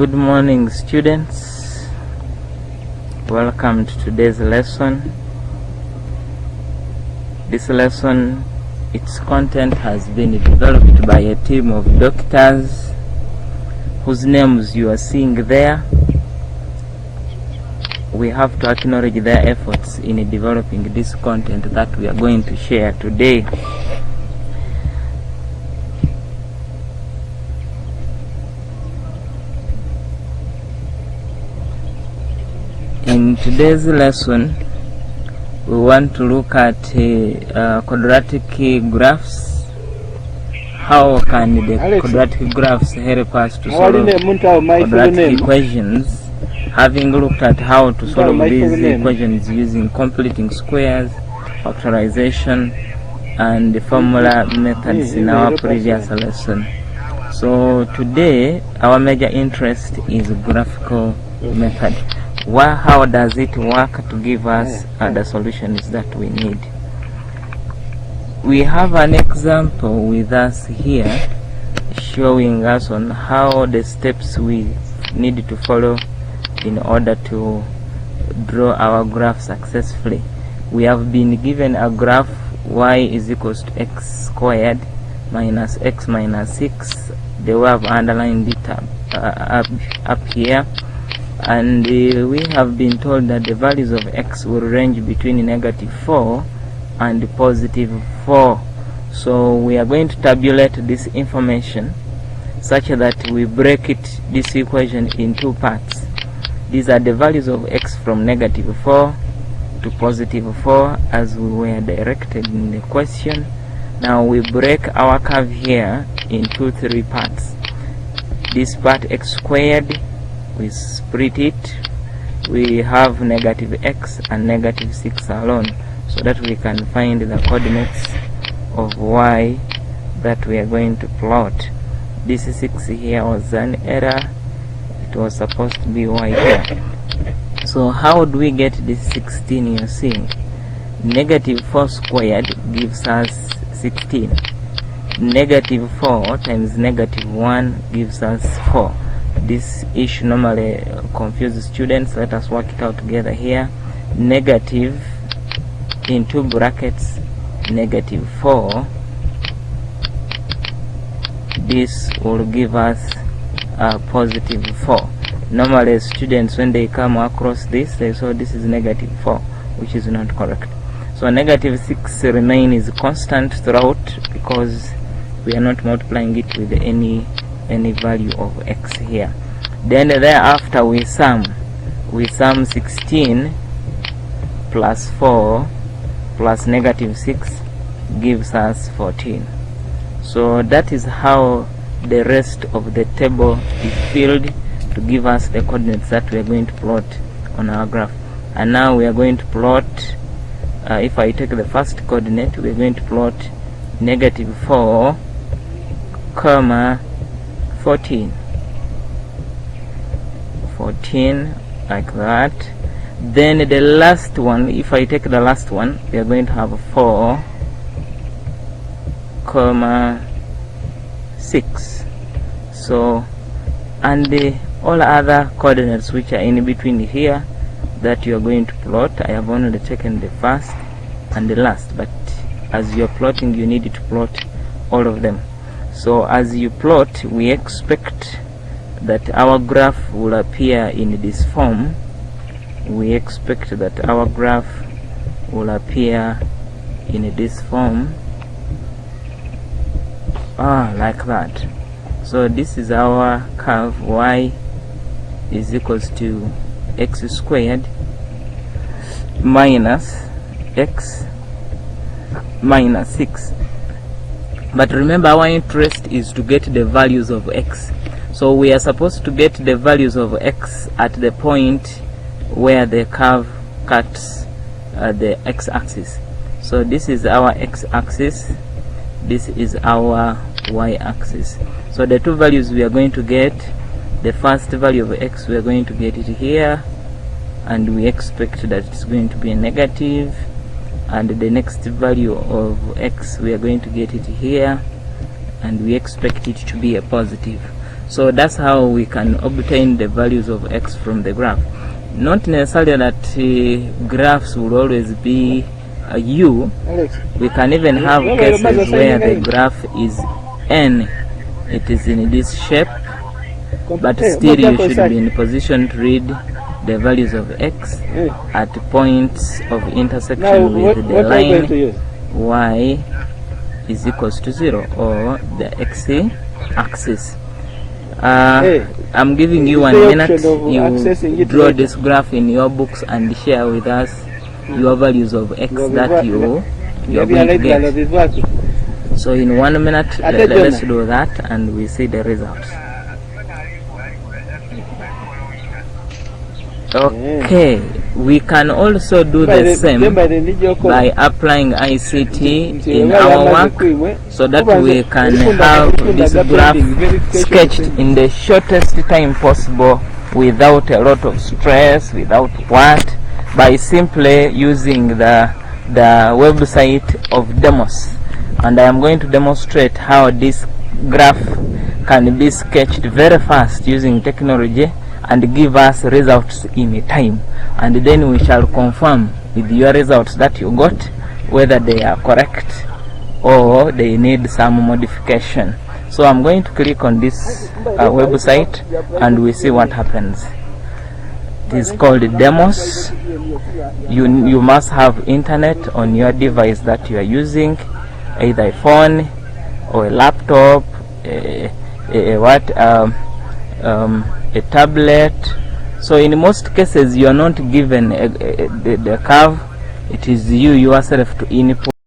Good morning, students. Welcome to today's lesson. This lesson, its content has been developed by a team of doctors whose names you are seeing there. We have to acknowledge their efforts in developing this content that we are going to share today. In today's lesson, we want to look at quadratic graphs. How can the quadratic graphs help us to solve quadratic equations? Having looked at how to solve these equations using completing squares, factorization, and the formula methods in our previous lesson. So today, our major interest is graphical method. How does it work to give us the solutions that we need? We have an example with us here showing us on how the steps we need to follow in order to draw our graph successfully. We have been given a graph y is equals to x squared minus x minus 6. The way I've underlined it up here. And we have been told that the values of x will range between -4 and +4. So we are going to tabulate this information such that we break this equation in two parts. These are the values of x from -4 to +4 as we were directed in the question. Now we break our curve here into three parts. This part x squared, we split it. We have -x and -6 alone, so that we can find the coordinates of y that we are going to plot. This 6 here was an error. It was supposed to be y here. So how do we get this 16 you're seeing? -4 squared gives us 16. -4 times -1 gives us 4. This issue normally confuses students. Let us work it out together here. Negative in two brackets -4. This will give us a +4. Normally students, when they come across this, they saw this is -4, which is not correct. So -6 remains constant throughout because we are not multiplying it with any value of x here. Then thereafter we sum 16 plus 4 plus -6 gives us 14. So that is how the rest of the table is filled to give us the coordinates that we are going to plot on our graph. And now we are going to plot, if I take the first coordinate, we are going to plot -4, 14 like that. Then the last one, if I take the last one, we are going to have 4, 6. So, and all other coordinates which are in between here that you are going to plot, I have only taken the first and the last, but as you are plotting, you need to plot all of them. So as you plot, we expect that our graph will appear in this form. We expect that our graph will appear in this form, like that. So this is our curve. Y is equals to x squared minus x minus 6. But remember, our interest is to get the values of x. So we are supposed to get the values of x at the point where the curve cuts the x-axis. So this is our x-axis, this is our y-axis. So the two values we are going to get, the first value of x, we are going to get it here, and we expect that it's going to be a negative. And the next value of x, we are going to get it here, and we expect it to be a positive. So that's how we can obtain the values of x from the graph. Not necessarily that graphs will always be u. We can even have cases where the graph is n, it is in this shape, but still you should be in position to read the values of x at points of intersection with the line y is equals to 0, or the x-axis. I'm giving you 1 minute. You draw this graph in your books and share with us your values of x that you are going to get. So in 1 minute, let's do that and we see the results. Okay, we can also do the same by applying ICT in our work, so that we can have this graph sketched in the shortest time possible without a lot of stress, without what, by simply using the website of Demos. And I am going to demonstrate how this graph can be sketched very fast using technology and give us results in a time, and then we shall confirm with your results that you got whether they are correct or they need some modification. So I'm going to click on this website and we see what happens. It is called Demos. You must have internet on your device that you are using, either a phone or a laptop, a tablet. So in most cases you are not given the curve, it is you yourself to input